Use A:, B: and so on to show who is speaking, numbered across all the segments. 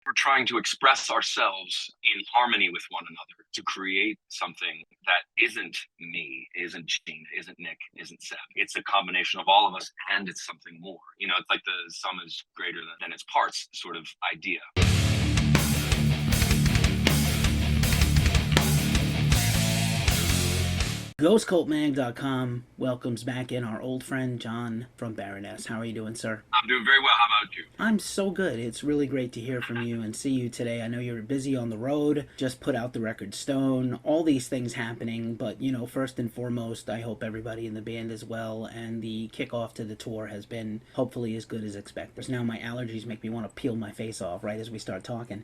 A: we're trying to express ourselves in harmony with one another to create something that isn't me, isn't Gina, isn't Nick, isn't Seb. It's a combination of all of us, and it's something more. It's like the sum is greater than its parts sort of idea.
B: GhostCultMag.com welcomes back in our old friend John from Baroness. How are you doing, sir?
A: I'm doing very well. How about you?
B: I'm so good. It's really great to hear from you and see you today. I know you're busy on the road, just put out the record Stone, all these things happening, but first and foremost, I hope everybody in the band is well, and the kickoff to the tour has been hopefully as good as expected. Now my allergies make me want to peel my face off right as we start talking.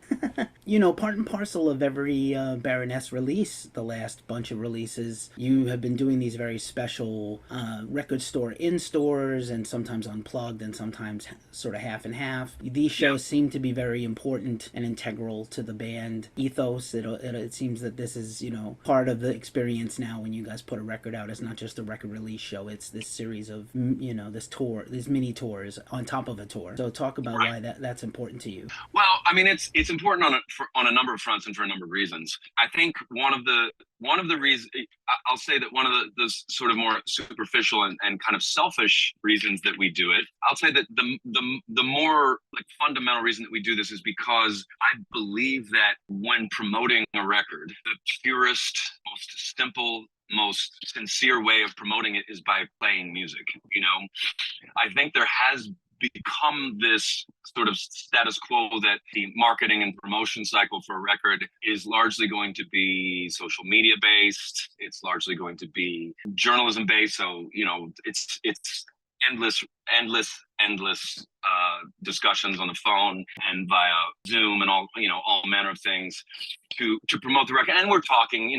B: Part and parcel of every Baroness release, the last bunch of releases, you have been doing these very special record store in-stores and sometimes unplugged and sometimes sort of half and half. These shows seem to be very important and integral to the band ethos. It seems that this is, part of the experience now when you guys put a record out. It's not just a record release show. It's this series of, this tour, these mini tours on top of a tour. So talk about why that's important to you.
A: Well, I mean, it's important on a number of fronts and for a number of reasons. I think one of the reasons, I'll say that one of the sort of more superficial and kind of selfish reasons that we do it, I'll say that the more like fundamental reason that we do this is because I believe that when promoting a record, the purest, most simple, most sincere way of promoting it is by playing music. I think there has become this sort of status quo that the marketing and promotion cycle for a record is largely going to be social media based. It's largely going to be journalism based. So, it's endless discussions on the phone and via Zoom and all manner of things to promote the record. And we're talking,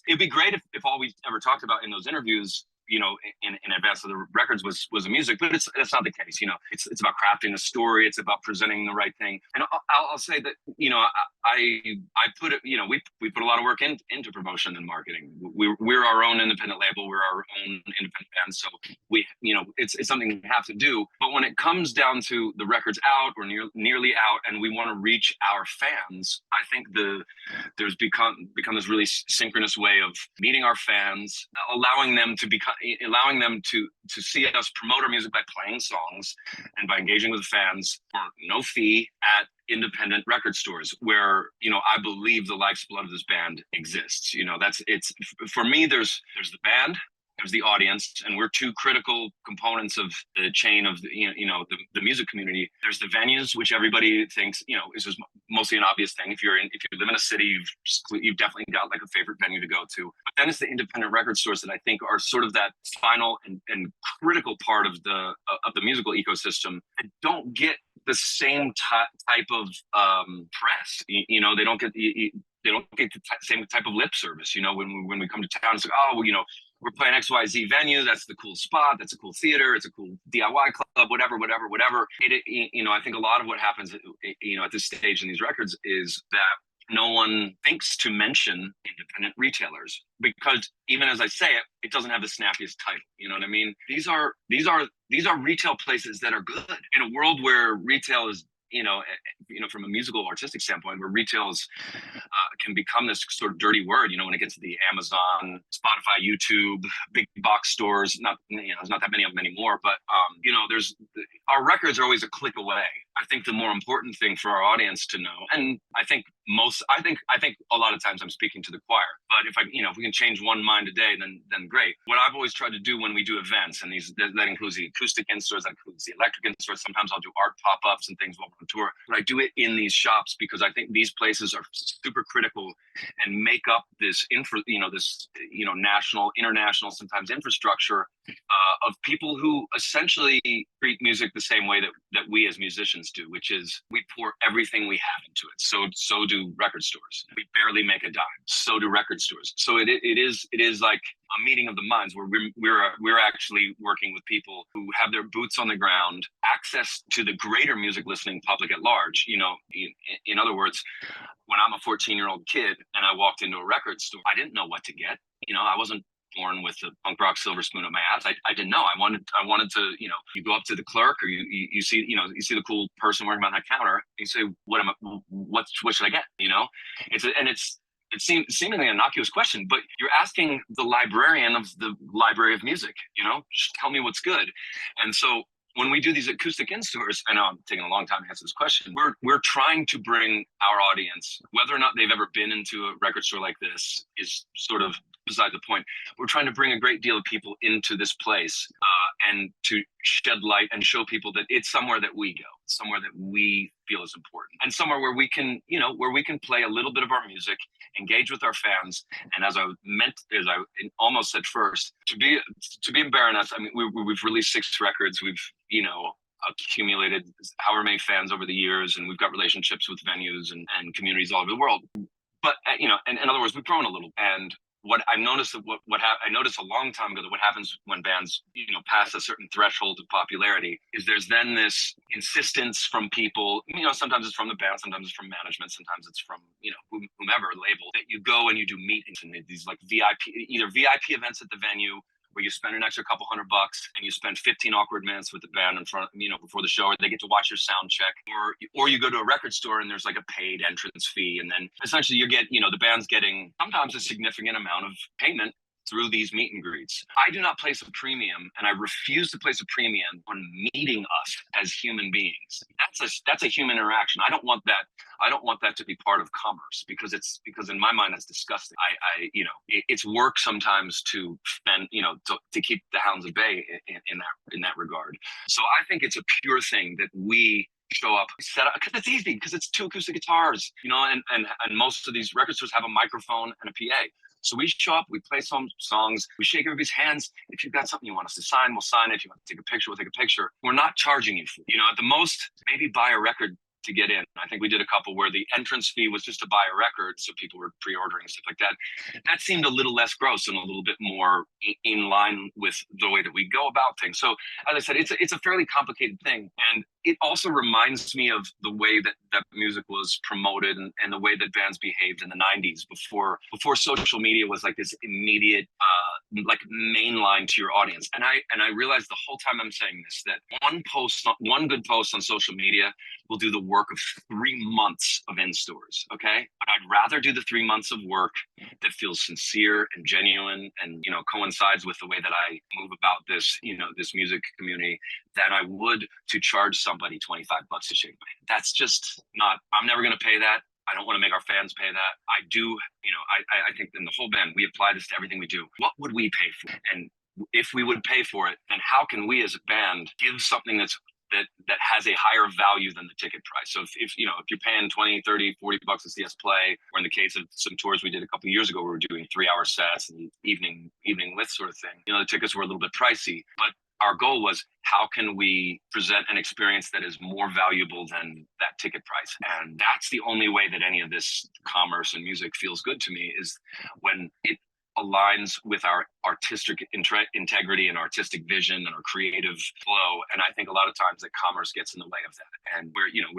A: it'd be great if all we ever talked about in those interviews in advance of the records was the music, but it's not the case. It's about crafting a story. It's about presenting the right thing. And I'll say that, I put it, we put a lot of work into promotion and marketing. We're our own independent label. We're our own independent band. So it's something we have to do. But when it comes down to the record's out or nearly out, and we want to reach our fans, I think there's become this really synchronous way of meeting our fans, allowing them to see us promote our music by playing songs and by engaging with fans for no fee at independent record stores where, I believe the life's blood of this band exists. It's for me, there's the band, there's the audience, and we're two critical components of the chain of the music community. There's the venues, which everybody thinks is just mostly an obvious thing. If you live in a city, you've definitely got like a favorite venue to go to. But then it's the independent record stores that I think are sort of that final and critical part of the musical ecosystem that don't get the same type of press. They don't get the same type of lip service. When we come to town, it's like, we're playing XYZ venue. That's the cool spot. That's a cool theater. It's a cool DIY club, whatever. I think a lot of what happens, at this stage in these records is that no one thinks to mention independent retailers because even as I say it, it doesn't have the snappiest title. You know what I mean? These are retail places that are good in a world where retail is, from a musical artistic standpoint, where retails can become this sort of dirty word, when it gets to the Amazon, Spotify, YouTube, big box stores. There's not that many of them anymore, but our records are always a click away. I think the more important thing for our audience to know, and I think a lot of times I'm speaking to the choir, but if we can change one mind a day, then great. What I've always tried to do when we do events, and that includes the acoustic in-stores, that includes the electric in-stores. Sometimes I'll do art pop-ups and things while we're on tour, but I do it in these shops because I think these places are super critical and make up this national, international, sometimes infrastructure of people who essentially treat music the same way that we as musicians do, which is we pour everything we have into it. So do record stores. We barely make a dime. So do record stores. So it is like a meeting of the minds where we're actually working with people who have their boots on the ground, access to the greater music listening public at large. In other words, when I'm a 14-year-old kid and I walked into a record store, I didn't know what to get. I wasn't born with a punk rock silver spoon in my ass. I didn't know. I wanted to, you go up to the clerk or you see the cool person working behind that counter. You say, what what should I get? You know, it's seemingly an innocuous question, but you're asking the librarian of the library of music, you know, tell me what's good. And so when we do these acoustic in-stores, I know I'm taking a long time to answer this question, we're trying to bring our audience, whether or not they've ever been into a record store like this is sort of beside the point. We're trying to bring a great deal of people into this place and to shed light and show people that it's somewhere that we go, somewhere that we feel is important, and somewhere where we can, you know, where we can play a little bit of our music, engage with our fans. And as I almost said first, to be in Baroness, I mean, we've released 6 records. We've, you know, accumulated however many fans over the years, and we've got relationships with venues and communities all over the world. But you know, in other words, we've grown a little. And what I noticed I noticed a long time ago that what happens when bands, you know, pass a certain threshold of popularity is there's then this insistence from people, you know, sometimes it's from the band, sometimes it's from management, sometimes it's from, you know, whomever label, that you go and you do meetings and these like either VIP events at the venue where you spend an extra couple $100 and you spend 15 awkward minutes with the band in front, you know, before the show, or they get to watch your sound check, or you go to a record store and there's like a paid entrance fee. And then essentially you get, you know, the band's getting sometimes a significant amount of payment through these meet and greets. I do not place a premium, and I refuse to place a premium on meeting us as human beings. That's a human interaction. I don't want that to be part of commerce, because in my mind that's disgusting. I you know, it's work sometimes to spend, you know, to keep the hounds at bay in that regard. So I think it's a pure thing that we show up, set up, because it's easy, because it's 2 acoustic guitars, you know, and most of these record stores have a microphone and a PA. So we show up, we play some songs, we shake everybody's hands. If you've got something you want us to sign, we'll sign it. If you want to take a picture, we'll take a picture. We're not charging you for it. You know, at the most, maybe buy a record to get in. I think we did a couple where the entrance fee was just to buy a record, so people were pre-ordering stuff like that. That seemed a little less gross and a little bit more in line with the way that we go about things. So as I said, it's a fairly complicated thing, and it also reminds me of the way that music was promoted and the way that bands behaved in the 90s before social media was like this immediate like mainline to your audience. And I realized the whole time I'm saying this, that one good post on social media will do the work of 3 months of in-stores, okay? But I'd rather do the 3 months of work that feels sincere and genuine and, you know, coincides with the way that I move about this, you know, this music community, than I would to charge somebody $25 to shake my hand. That's just not, I'm never going to pay that. I don't want to make our fans pay that. I do, you know, I think in the whole band, we apply this to everything we do. What would we pay for? And if we would pay for it, then how can we as a band give something that has a higher value than the ticket price? So if you know, if you're paying $20, $30, $40 to see us play, or in the case of some tours we did a couple of years ago, we were doing 3-hour sets and evening with sort of thing, you know, the tickets were a little bit pricey, but our goal was, how can we present an experience that is more valuable than that ticket price? And that's the only way that any of this commerce and music feels good to me, is when it aligns with our artistic integrity and artistic vision and our creative flow. And I think a lot of times that commerce gets in the way of that. And where, you know,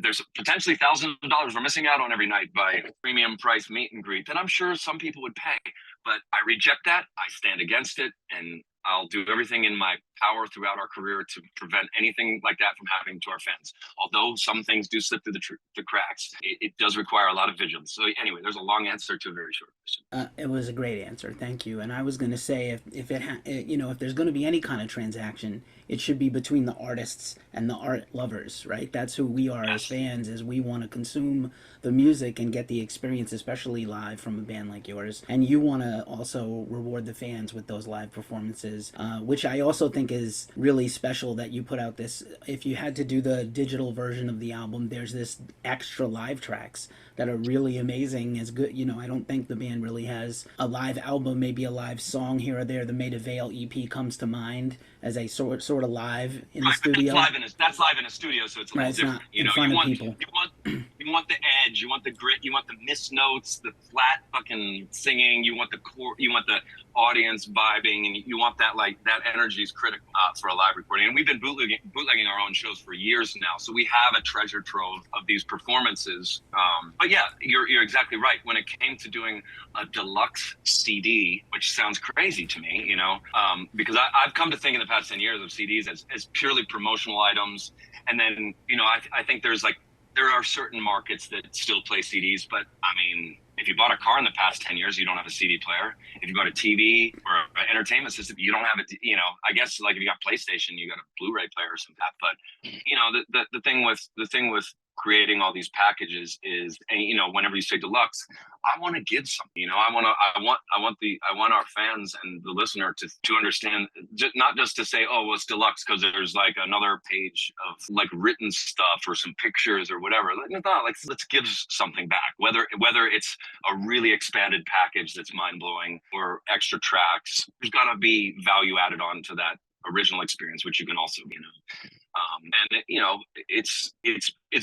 A: there's potentially thousands of dollars we're missing out on every night by premium price meet and greet that I'm sure some people would pay. But I reject that. I stand against it. And I'll do everything in my power throughout our career to prevent anything like that from happening to our fans. Although some things do slip through the cracks, it does require a lot of vigilance. So anyway, there's a long answer to a very short question.
B: It was a great answer, thank you. And I was going to say, if there's going to be any kind of transaction, it should be between the artists and the art lovers, right? That's who we are as fans, is we want to consume the music and get the experience, especially live from a band like yours. And you want to also reward the fans with those live performances, which I also think is really special that you put out this. If you had to do the digital version of the album, there's this extra live tracks that are really amazing. As good, you know, I don't think the band really has a live album, maybe a live song here or there. The Made of Veil EP comes to mind as a sort of live in the studio.
A: That's live in a studio, so it's a little different. You know, you want the edge, you want the grit, you want the missed notes, the flat fucking singing, you want the core, you want the audience vibing, and you want that, like, that energy is critical for a live recording. And we've been bootlegging our own shows for years now, so we have a treasure trove of these performances. But yeah, you're exactly right. When it came to doing a deluxe CD, which sounds crazy to me, you know, because I've come to think in the past 10 years of CDs as purely promotional items. And then, you know, I think there's like there are certain markets that still play CDs, but I mean, if you bought a car in the past 10 years, you don't have a CD player. If you bought a TV or an entertainment system, you don't have it. You know, I guess like if you got PlayStation, you got a Blu-ray player or something. But you know, the thing with creating all these packages is, and you know, whenever you say deluxe, I want to give something. You know, I want our fans and the listener to understand, not just to say, oh, well, it's deluxe because there's like another page of like written stuff or some pictures or whatever. Like, let's give something back. Whether it's a really expanded package that's mind blowing or extra tracks, there's got to be value added on to that original experience, which you can also, you know. And you know, it's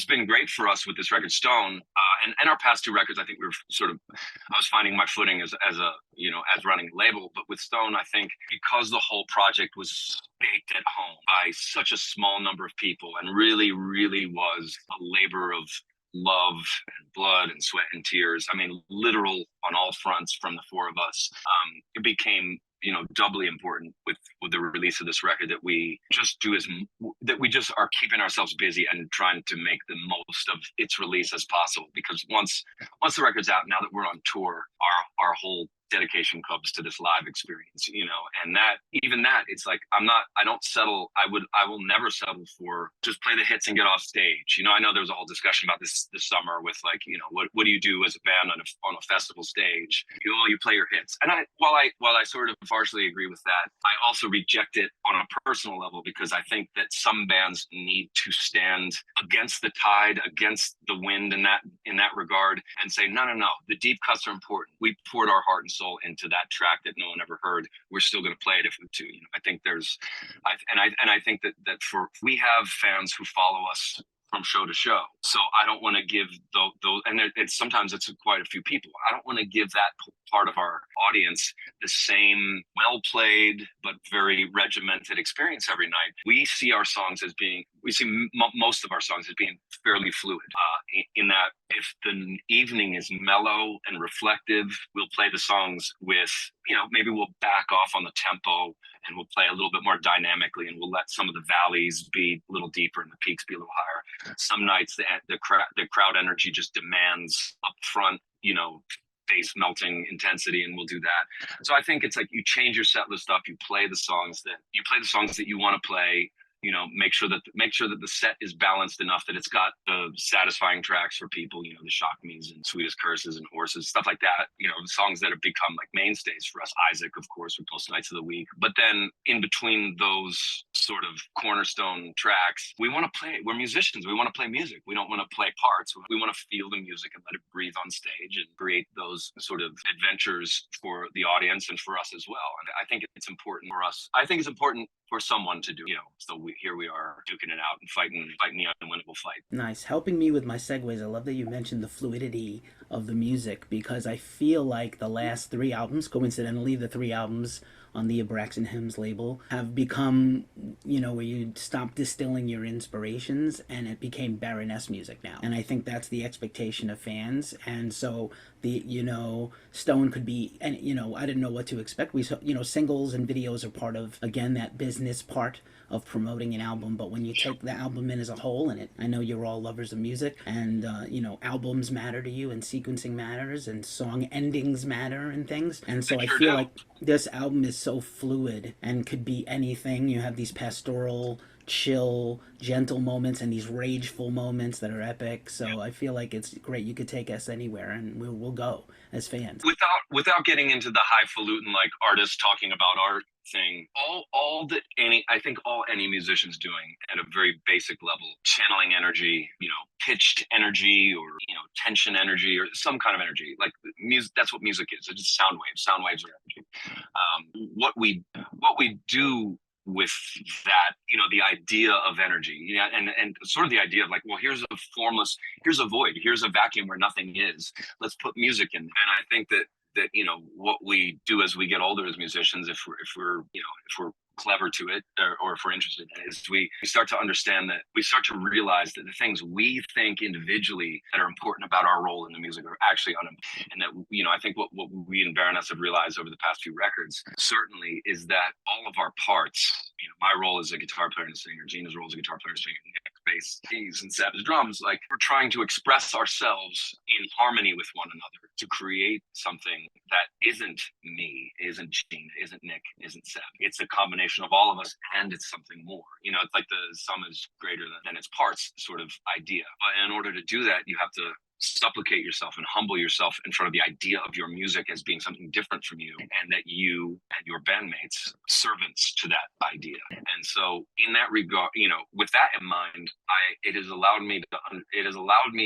A: been great for us with this record Stone, and our past two records. I think we were sort of, I was finding my footing as a, you know, as running a label. But with Stone, I think because the whole project was baked at home by such a small number of people, and really was a labor of love and blood and sweat and tears. I mean, literal on all fronts from the four of us. It became, you know, doubly important with the release of this record that we just are keeping ourselves busy and trying to make the most of its release as possible. Because once the record's out, now that we're on tour, our whole dedication comes to this live experience, you know, and it's like, I don't settle. I will never settle for just play the hits and get off stage. You know, I know there was a whole discussion about this summer with like, you know, what do you do as a band on a festival stage? You play your hits. And while I sort of partially agree with that, I also reject it on a personal level, because I think that some bands need to stand against the tide, against the wind in that regard, and say, no, the deep cuts are important. We poured our heart and soul into that track that no one ever heard. We're still going to play it if we do. You know, I think I think that we have fans who follow us from show to show. So I don't want to give those, and sometimes it's quite a few people. I don't want to give that part of our audience the same well played but very regimented experience every night. We see most of our songs as being fairly fluid. In that, if the evening is mellow and reflective, we'll play the songs with, you know, maybe we'll back off on the tempo and we'll play a little bit more dynamically, and we'll let some of the valleys be a little deeper and the peaks be a little higher. Some nights the crowd energy just demands up front, you know, face melting intensity, and we'll do that. So I think it's like you change your set list up, you play the songs that you want to play. You know, make sure that the set is balanced enough that it's got the satisfying tracks for people, you know, the Shock Me's and Sweetest Curses and Horses, stuff like that, you know, songs that have become like mainstays for us. Isaac, of course, with Most Nights of the Week. But then in between those sort of cornerstone tracks, we're musicians. We want to play music. We don't want to play parts. We want to feel the music and let it breathe on stage and create those sort of adventures for the audience and for us as well. And I think it's important for us. I think it's important for someone to do, you know, so here we are duking it out and fighting the unwinnable fight.
B: Nice. Helping me with my segues. I love that you mentioned the fluidity of the music, because I feel like the last three albums, coincidentally, the three albums on the Abraxan Hymns label, have become, you know, where you stop distilling your inspirations and it became Baroness music now. And I think that's the expectation of fans. And so you know, Stone could be, and you know, I didn't know what to expect. You know, singles and videos are part of, again, that business part of promoting an album. But when you take the album in as a whole, and I know you're all lovers of music, and you know, albums matter to you, and sequencing matters, and song endings matter, and things. And so I feel like this album is so fluid and could be anything. You have these pastoral, chill, gentle moments and these rageful moments that are epic. So I feel like it's great. You could take us anywhere, and we'll go as fans.
A: Without getting into the highfalutin like artists talking about art thing, I think any musician's doing at a very basic level, channeling energy, you know, pitched energy, or you know, tension energy, or some kind of energy. Like music, that's what music is. It's just sound waves. Sound waves are energy. What we do with that, you know, the idea of energy, yeah, and sort of the idea of like, well, here's a void, here's a vacuum where nothing is. Let's put music in. And I think that you know, what we do as we get older as musicians, if we're clever to it, or if we're interested in it, is we start to understand that, we start to realize that the things we think individually that are important about our role in the music are actually and that, you know, I think what we and Baroness have realized over the past few records certainly is that all of our parts, you know, my role as a guitar player and a singer, Gina's role as a guitar player and singer, Nick's bass keys and Seb's drums. Like, we're trying to express ourselves in harmony with one another to create something that isn't me, isn't Gina, isn't Nick, isn't Seb. It's a combination of all of us, and it's something more. You know, it's like the sum is greater than its parts sort of idea. But in order to do that, you have to supplicate yourself and humble yourself in front of the idea of your music as being something different from you, and that you and your bandmates servants to that idea. And so in that regard, you know, with that in mind, it has allowed me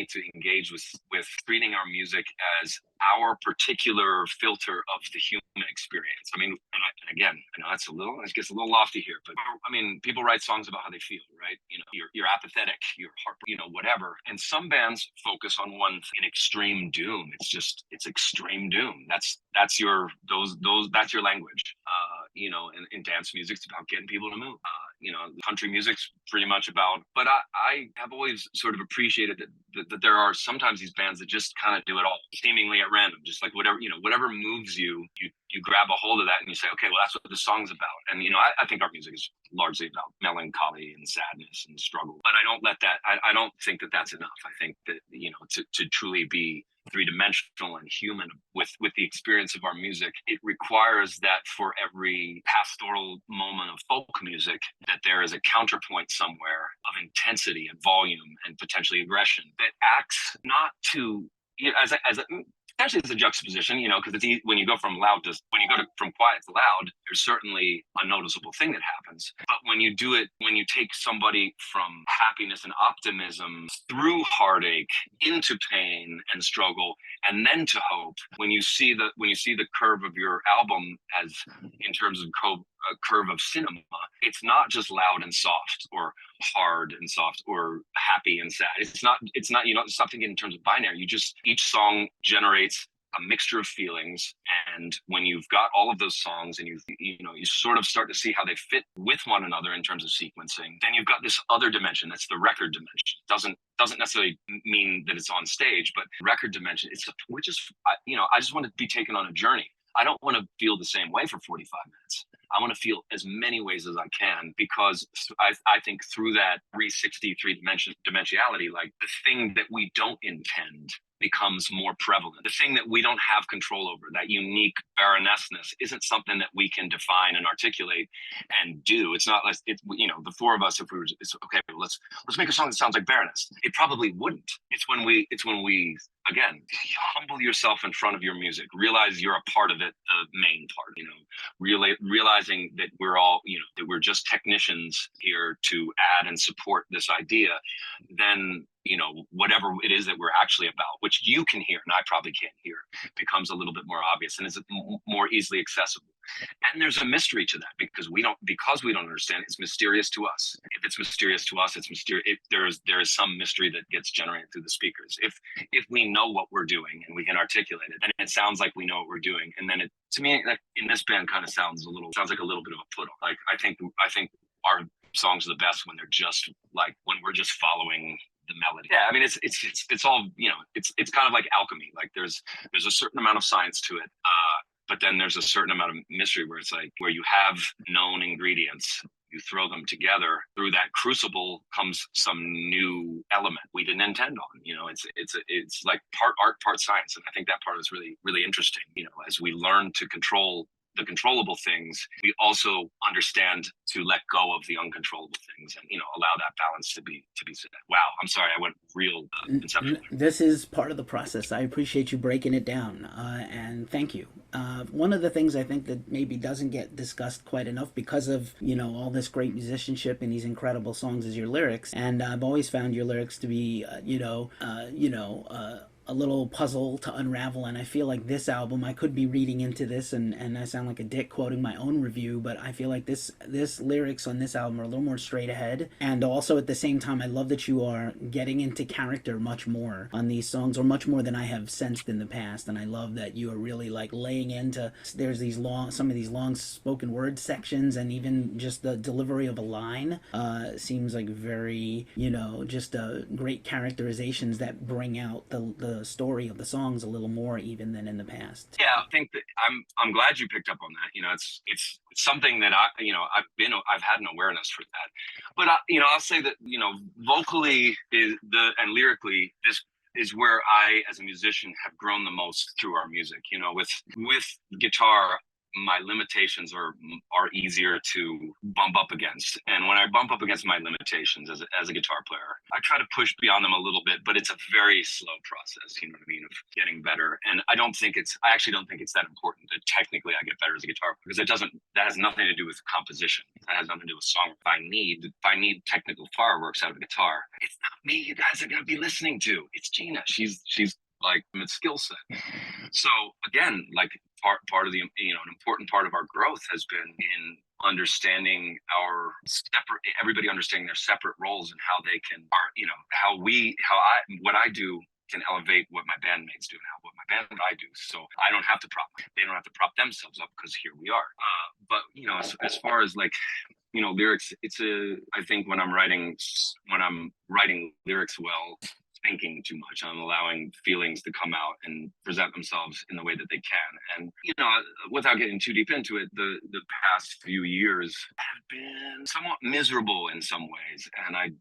A: to engage with treating our music as our particular filter of the human experience. I mean, and again, I know it gets a little lofty here, but I mean, people write songs about how they feel, right? You know, you're apathetic, you're heart, you know, whatever. And some bands focus on one in extreme doom. It's extreme doom. That's your language. You know, in dance music, it's about getting people to move. You know, country music's pretty much about, but I have always sort of appreciated that there are sometimes these bands that just kind of do it all seemingly at random, just like whatever moves you grab a hold of that and you say, okay, well, that's what the song's about. And, you know, I think our music is largely about melancholy and sadness and struggle, but I don't think that that's enough. I think that, you know, to truly be three-dimensional and human with the experience of our music, it requires that for every pastoral moment of folk music, that there is a counterpoint somewhere of intensity and volume and potentially aggression that acts not to, you know, actually it's a juxtaposition, you know, because when you go from quiet to loud, there's certainly a noticeable thing that happens. But when you take somebody from happiness and optimism through heartache into pain and struggle, and then to hope, when you see the curve of your album as in terms of curve of cinema, it's not just loud and soft or hard and soft or happy and sad. It's not, you know, stop thinking in terms of binary. Each song generates a mixture of feelings, and when you've got all of those songs and you sort of start to see how they fit with one another in terms of sequencing, then you've got this other dimension. That's the record dimension. Doesn't necessarily mean that it's on stage, but record dimension, I just want to be taken on a journey. I don't want to feel the same way for 45 minutes. I want to feel as many ways as I can, because I think through that 360 dimensionality, like, the thing that we don't intend becomes more prevalent. The thing that we don't have control over, that unique Baronessness, isn't something that we can define and articulate and do. It's not like you know, the four of us, if we were, it's okay, let's make a song that sounds like Baroness. It probably wouldn't. It's when we again, humble yourself in front of your music, realize you're a part of it, the main part, you know, realizing that we're all, you know, that we're just technicians here to add and support this idea, then, you know, whatever it is that we're actually about, which you can hear and I probably can't hear, becomes a little bit more obvious and is more easily accessible. And there's a mystery to that, because we don't understand. It's mysterious to us. If it's mysterious to us, it's mysterious. There is some mystery that gets generated through the speakers. If we know what we're doing and we can articulate it, then it sounds like we know what we're doing. And then to me, like, in this band, kind of sounds like a little bit of a put on. Like, I think our songs are the best when they're just like, when we're just following the melody. Yeah, I mean, it's all, you know, it's kind of like alchemy. Like, there's a certain amount of science to it. But then there's a certain amount of mystery where it's like, where you have known ingredients, you throw them together, through that crucible comes some new element we didn't intend on. You know, it's like part art, part science. And I think that part is really, really interesting. You know, as we learn to control the controllable things, we also understand to let go of the uncontrollable things, and, you know, allow that balance to be set. Wow, I'm sorry, I went real conceptual.
B: This is part of the process. I appreciate you breaking it down, and thank you. One of the things I think that maybe doesn't get discussed quite enough, because of, you know, all this great musicianship and these incredible songs, is your lyrics. And I've always found your lyrics to be, a little puzzle to unravel, and I feel like this album, I could be reading into this and I sound like a dick quoting my own review, but I feel like this lyrics on this album are a little more straight ahead. And also at the same time, I love that you are getting into character much more on these songs, or much more than I have sensed in the past. And I love that you are really, like, laying into, there's some of these long spoken word sections, and even just the delivery of a line seems like very, you know, just great characterizations that bring out the the story of the songs a little more even than in the past.
A: Yeah, I think that I'm glad you picked up on that. It's something that I've had an awareness for that. But I'll say that vocally and lyrically, this is where I, as a musician, have grown the most through our music. With guitar, my limitations are easier to bump up against. And when I bump up against my limitations as a guitar player, I try to push beyond them a little bit, but it's a very slow process, you know what I mean, of getting better. And I actually don't think it's that important that technically I get better as a guitar player, because that has nothing to do with composition. That has nothing to do with song. If I need technical fireworks out of a guitar, it's not me you guys are going to be listening to. It's Gina. She's like a skill set. So again, like part of the an important part of our growth has been in understanding everybody understanding their separate roles and how they can what I do can elevate what my bandmates do and what my band and I do. So I don't have to they don't have to prop themselves up, because here we are. But as far as like lyrics, I think when I'm writing lyrics well, thinking too much. I'm allowing feelings to come out and present themselves in the way that they can. And without getting too deep into it, the past few years have been somewhat miserable in some ways. And I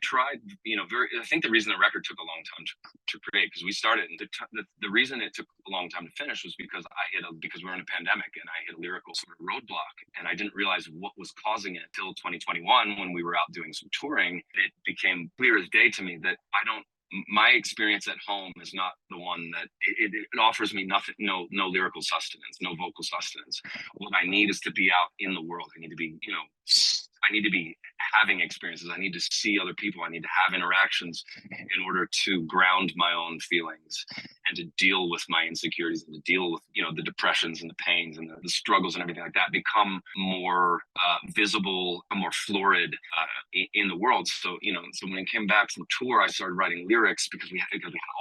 A: tried, I think the reason the record took a long time to create, because we started, the reason it took a long time to finish was because because we were in a pandemic and I hit a lyrical sort of roadblock, and I didn't realize what was causing it until 2021 when we were out doing some touring. It became clear as day to me that my experience at home is not the one that it offers me nothing, no lyrical sustenance, no vocal sustenance. What I need is to be out in the world. I need to be, I need to be having experiences. I need to see other people. I need to have interactions in order to ground my own feelings and to deal with my insecurities and to deal with, the depressions and the pains and the struggles and everything like that become more visible, more florid in the world. So, so when I came back from tour, I started writing lyrics because we had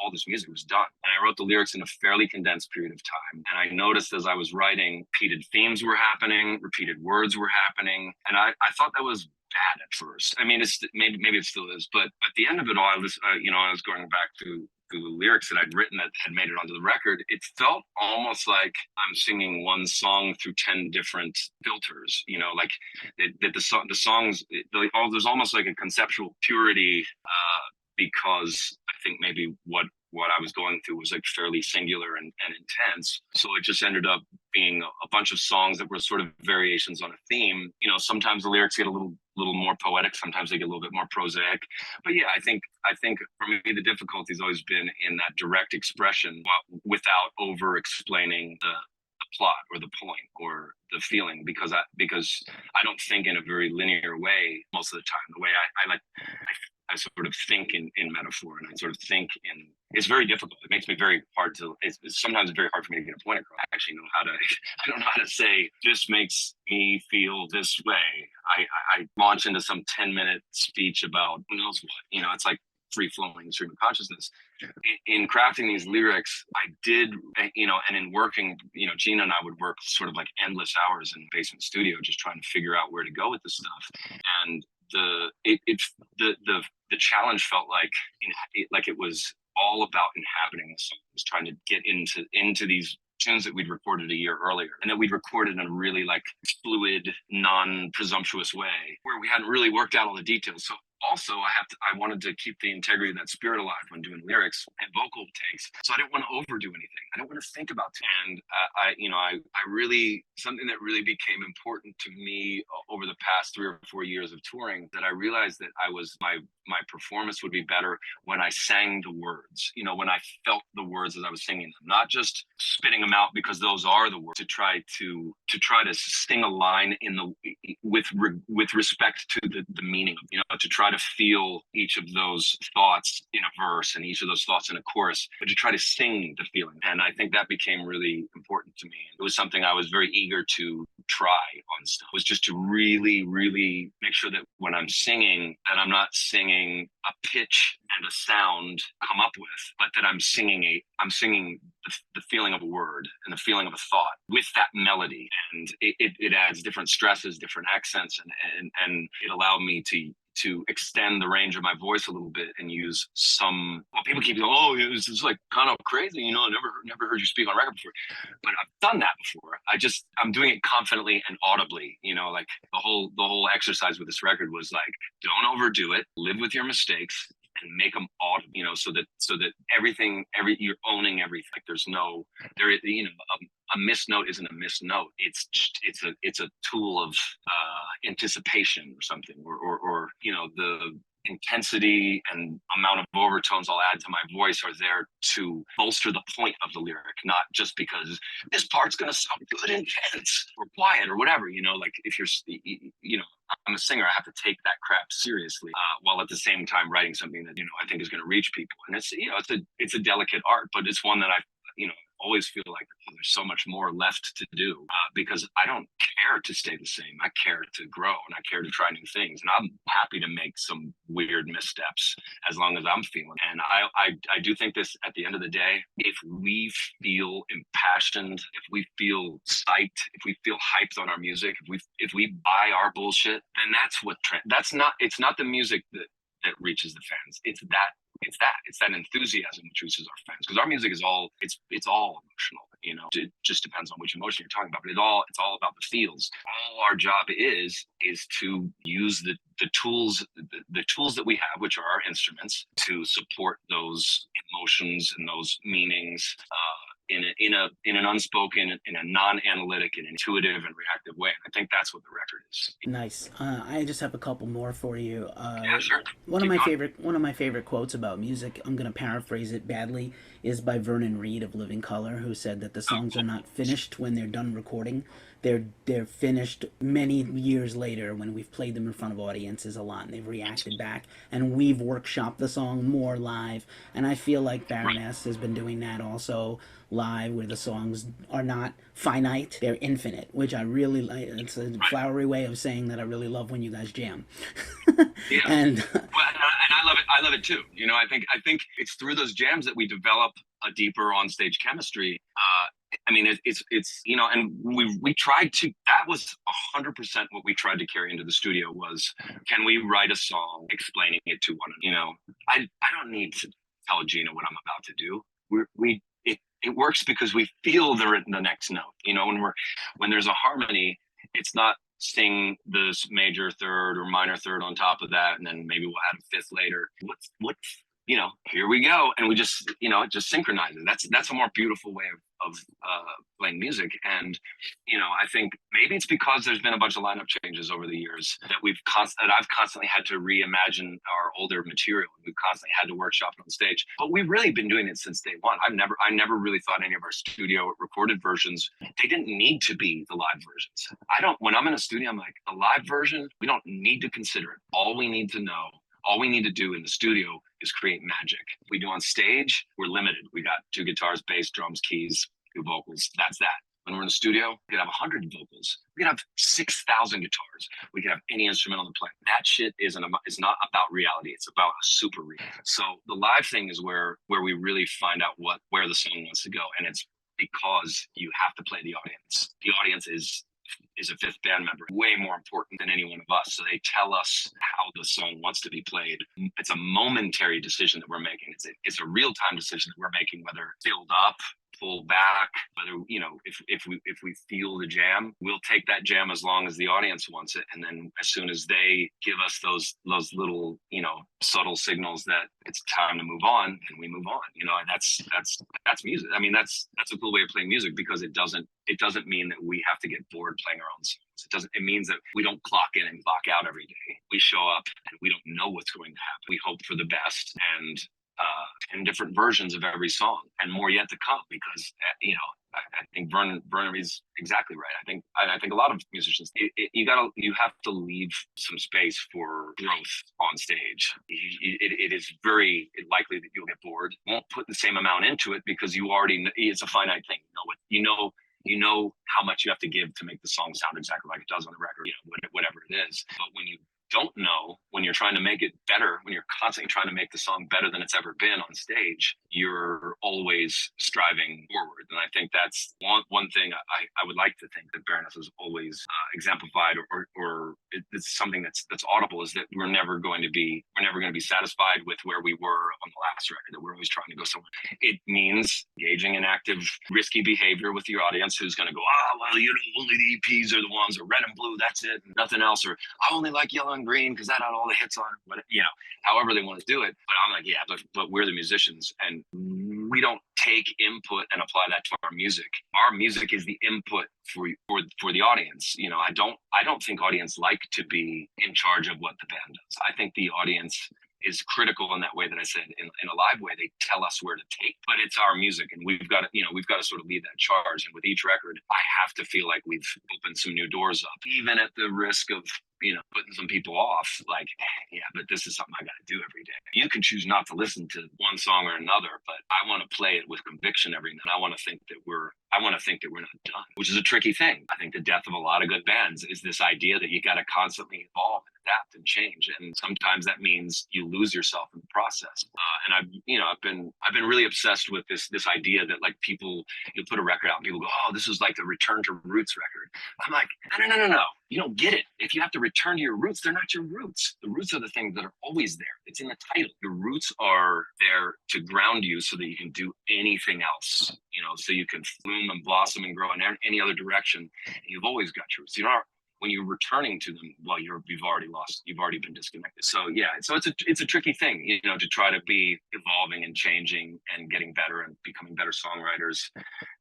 A: all this music was done. And I wrote the lyrics in a fairly condensed period of time. And I noticed as I was writing, repeated themes were happening, repeated words were happening. And I thought that was bad at first. I mean, it's maybe it still is, but at the end of it all, I was going back to the lyrics that I'd written that had made it onto the record. It felt almost like I'm singing one song through 10 different filters, like the songs, there's almost like a conceptual purity, because I think maybe what I was going through was like fairly singular and intense. So it just ended up being a bunch of songs that were sort of variations on a theme. Sometimes the lyrics get a little more poetic, sometimes they get a little bit more prosaic. But yeah, I think for me the difficulty has always been in that direct expression without over explaining the plot or the point or the feeling, because I don't think in a very linear way most of the time. The way I sort of think in metaphor, and I sort of think it's very difficult. It makes me it's sometimes very hard for me to get a point across. I actually I don't know how to say, this makes me feel this way. I launch into some 10-minute speech about who knows what, it's like free flowing stream of consciousness. In crafting these lyrics, I did, and in working, Gina and I would work sort of like endless hours in the basement studio, just trying to figure out where to go with this stuff. And the challenge felt like it was all about inhabiting the songs, trying to get into these tunes that we'd recorded a year earlier and that we'd recorded in a really like fluid, non-presumptuous way where we hadn't really worked out all the details. So also I wanted to keep the integrity of that spirit alive when doing lyrics and vocal takes. So I didn't want to overdo anything. I didn't want to think about it. And I really, something that really became important to me over the past 3 or 4 years of touring, that I realized that my performance would be better when I sang the words, when I felt the words as I was singing them, not just spitting them out because those are the words, to try to sing a line with respect to the meaning, to try to feel each of those thoughts in a verse and each of those thoughts in a chorus, but to try to sing the feeling. And I think that became really important to me. It was something I was very eager to try on stuff, was just to really, really make sure that when I'm singing, that I'm not singing a pitch and a sound come up with, but that I'm singing the feeling of a word and the feeling of a thought with that melody. And it adds different stresses, different accents, and it allowed me to to extend the range of my voice a little bit and use some, well, people keep going, oh, it's like kind of crazy, you know, I never heard you speak on record before. But I've done that before. I'm doing it confidently and audibly, you know, like the whole exercise with this record was like, don't overdo it, live with your mistakes and make them audible, you know, so that you're owning everything. Like there's no, you know, a misnote isn't a misnote. It's a tool of anticipation or something, or you know, the intensity and amount of overtones I'll add to my voice are there to bolster the point of the lyric, not just because this part's going to sound good and intense or quiet or whatever, you know, like if you're, you know, I'm a singer, I have to take that crap seriously, while at the same time writing something that, you know, I think is going to reach people. And it's, you know, it's a delicate art, but it's one that I, you know, always feel like there's so much more left to do, because I don't care to stay the same. I care to grow and I care to try new things. And I'm happy to make some weird missteps as long as I'm feeling. And I do think this, at the end of the day, if we feel impassioned, if we feel psyched, if we feel hyped on our music, if we buy our bullshit, then it's not the music that reaches the fans. It's that enthusiasm which reaches our fans, because our music is all emotional, you know. It just depends on which emotion you're talking about, but it's all about the feels. All our job is to use the tools that we have, which are our instruments, to support those emotions and those meanings in an unspoken, in a non-analytic and intuitive and reactive way. And I think that's what the record is.
B: Nice. I just have a couple more for you.
A: Yeah, sure.
B: One of my favorite quotes about music, I'm going to paraphrase it badly, is by Vernon Reid of Living Colour, who said that the songs are not finished when they're done recording. They're finished many years later when we've played them in front of audiences a lot and they've reacted back, and we've workshopped the song more live. And I feel like Baroness has been doing that also live, where the songs are not finite, they're infinite, which I really like. It's a flowery way of saying that I really love when you guys jam.
A: Yeah.
B: And
A: I love it too. You know, I think it's through those jams that we develop a deeper onstage chemistry. I mean, it's you know, and we tried to. That was 100% what we tried to carry into the studio was, can we write a song explaining it to one another? You know, I don't need to tell Gina what I'm about to do. It works because we feel the next note. You know, when there's a harmony, it's not sing this major third or minor third on top of that, and then maybe we'll add a fifth later. What you know, here we go, and we just, you know, it just synchronizes. That's a more beautiful way of playing music. And you know, I think maybe it's because there's been a bunch of lineup changes over the years that I've constantly had to reimagine our older material. We've constantly had to workshop it on stage, but we've really been doing it since day one. I never really thought any of our studio recorded versions, they didn't need to be the live versions. When I'm in a studio, I'm like, the live version, we don't need to consider it. All we need to do in the studio is create magic. We do on stage, we're limited. We got 2 guitars, bass, drums, keys, 2 vocals. That's that. When we're in the studio, we could have 100 vocals. We could have 6,000 guitars. We could have any instrument on the planet. That shit is not about reality. It's about a super real. So the live thing is where we really find out where the song wants to go. And it's because you have to play the audience. The audience is a fifth band member, way more important than any one of us. So they tell us how the song wants to be played. It's a momentary decision that we're making. It's a real-time decision that we're making, whether build up, pull back, whether, you know, if we feel the jam, we'll take that jam as long as the audience wants it. And then as soon as they give us those little, you know, subtle signals that it's time to move on, then we move on. You know, and that's music. I mean, that's a cool way of playing music, because it doesn't mean that we have to get bored playing our own songs. It means that we don't clock in and clock out every day. We show up and we don't know what's going to happen. We hope for the best, and different versions of every song, and more yet to come, because you know, I think Vernon is exactly right. I think a lot of musicians, you have to leave some space for growth on stage. It is very likely that you'll get bored. You won't put the same amount into it because you already, it's a finite thing. You know how much you have to give to make the song sound exactly like it does on the record, you know, whatever it is. But when you don't know when you're trying to make it better, when you're constantly trying to make the song better than it's ever been on stage, you're always striving forward. And I think that's one thing I would like to think that Baroness has always exemplified, or it's something that's audible, is that we're never going to be satisfied with where we were on the last record, that we're always trying to go somewhere. It means engaging in active, risky behavior with your audience, who's going to go, well, you know, only the EPs are the ones, or red and blue, that's it, nothing else, or I only like yellow and green because that had all the hits on it. But, you know, however they want to do it. But I'm like, yeah, but we're the musicians, and we don't take input and apply that to our music. Our music is the input for the audience. You know, I don't think audience like to be in charge of what the band does. I think the audience is critical in that way that I said. In a live way, they tell us where to take, but it's our music, and we've got to sort of lead that charge. And with each record, I have to feel like we've opened some new doors up, even at the risk of, you know, putting some people off. Like, yeah, but this is something I got to do every day. You can choose not to listen to one song or another, but I want to play it with conviction every night. I want to think that we're not done, which is a tricky thing. I think the death of a lot of good bands is this idea that you got to constantly evolve and adapt and change, and sometimes that means you lose yourself in the process. And I've been really obsessed with this idea that, like, people, you put a record out and people go, oh, this is like the Return to Roots record. I'm like, no. You don't get it. If you have to return to your roots, they're not your roots. The roots are the things that are always there. It's in the title. Your roots are there to ground you so that you can do anything else, you know, so you can bloom and blossom and grow in any other direction. And you've always got your roots. You know, when you're returning to them, well, you've already been disconnected. So yeah, so it's a tricky thing, you know, to try to be evolving and changing and getting better and becoming better songwriters,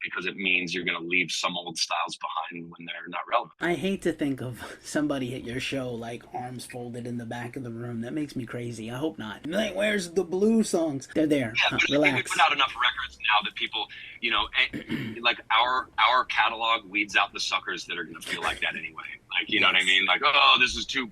A: because it means you're going to leave some old styles behind when they're not relevant.
B: I hate to think of somebody at your show like arms folded in the back of the room. That makes me crazy. I hope not. Like, where's the blue songs? They're there.
A: Yeah, but
B: relax.
A: We put out enough records now that people, you know, like our catalog weeds out the suckers that are going to feel like that anyway. Like, you know what I mean? Like, oh, this is too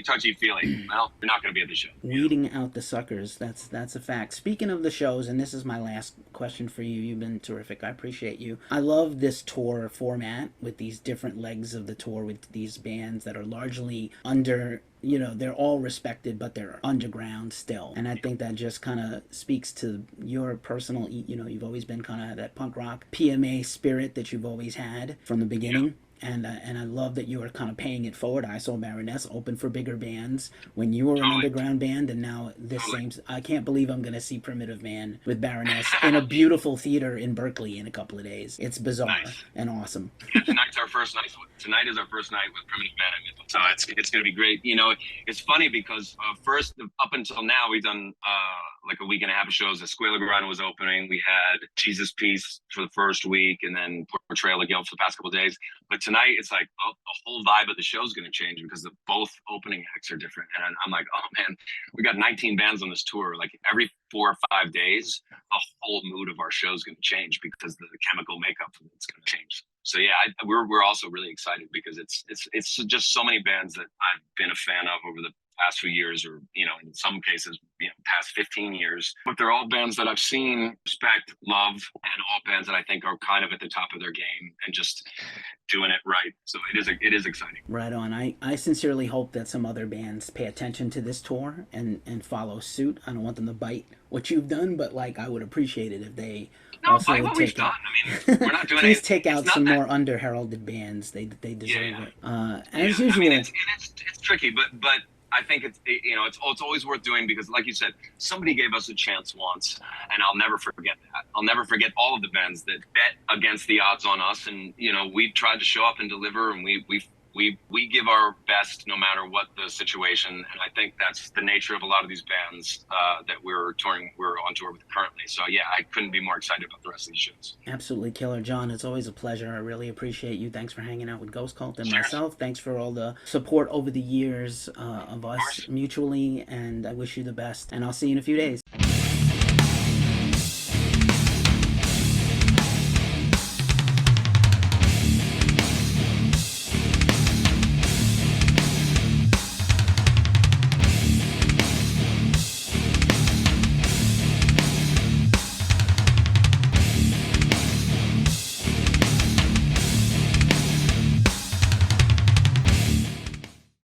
A: touchy-feely. Well, you're not going to be at the show.
B: Weeding out the suckers. That's a fact. Speaking of the shows, and this is my last question for you. You've been terrific. I appreciate you. I love this tour format with these different legs of the tour with these bands that are largely under, you know, they're all respected, but they're underground still. And I think that just kind of speaks to your personal, you know, you've always been kind of that punk rock PMA spirit that you've always had from the beginning. Yeah. And I love that you are kind of paying it forward. I saw Baroness open for bigger bands when you were an underground band, and now this same. I can't believe I'm going to see Primitive Man with Baroness in a beautiful theater in Berkeley in a couple of days. It's bizarre and awesome.
A: Yeah, tonight's our first night. Tonight is our first night with Primitive Man, so it's going to be great. You know, it's funny because first up until now we've done like a week and a half of shows. The Squealer Grind was opening. We had Jesus Peace for the first week, and then Portrayal of Guilt for the past couple of days. But tonight, it's like the whole vibe of the show is going to change because both opening acts are different. And I'm like, oh man, we got 19 bands on this tour. Like every 4 or 5 days, the whole mood of our show is going to change because the chemical makeup of it's going to change. So yeah, we're also really excited because it's just so many bands that I've been a fan of over the past few years, or, you know, in some cases, you know, past 15 years. But they're all bands that I've seen, respect, love, and all bands that I think are kind of at the top of their game and just doing it right. So it is exciting.
B: Right on. I sincerely hope that some other bands pay attention to this tour and follow suit. I don't want them to bite what you've done, but like I would appreciate it if they also would take out. I mean, we're not doing please take out some more under-heralded bands. They deserve it. As usual. I mean, it's
A: tricky, but I think it's always worth doing because, like you said, somebody gave us a chance once, and I'll never forget that. I'll never forget all of the bands that bet against the odds on us, and you know, we tried to show up and deliver, and we give our best no matter what the situation. And I think that's the nature of a lot of these bands that we're on tour with currently. So yeah, I couldn't be more excited about the rest of these shows.
B: Absolutely killer. John, it's always a pleasure. I really appreciate you. Thanks for hanging out with Ghost Cult and myself. Thanks for all the support over the years of us mutually, and I wish you the best. And I'll see you in a few days.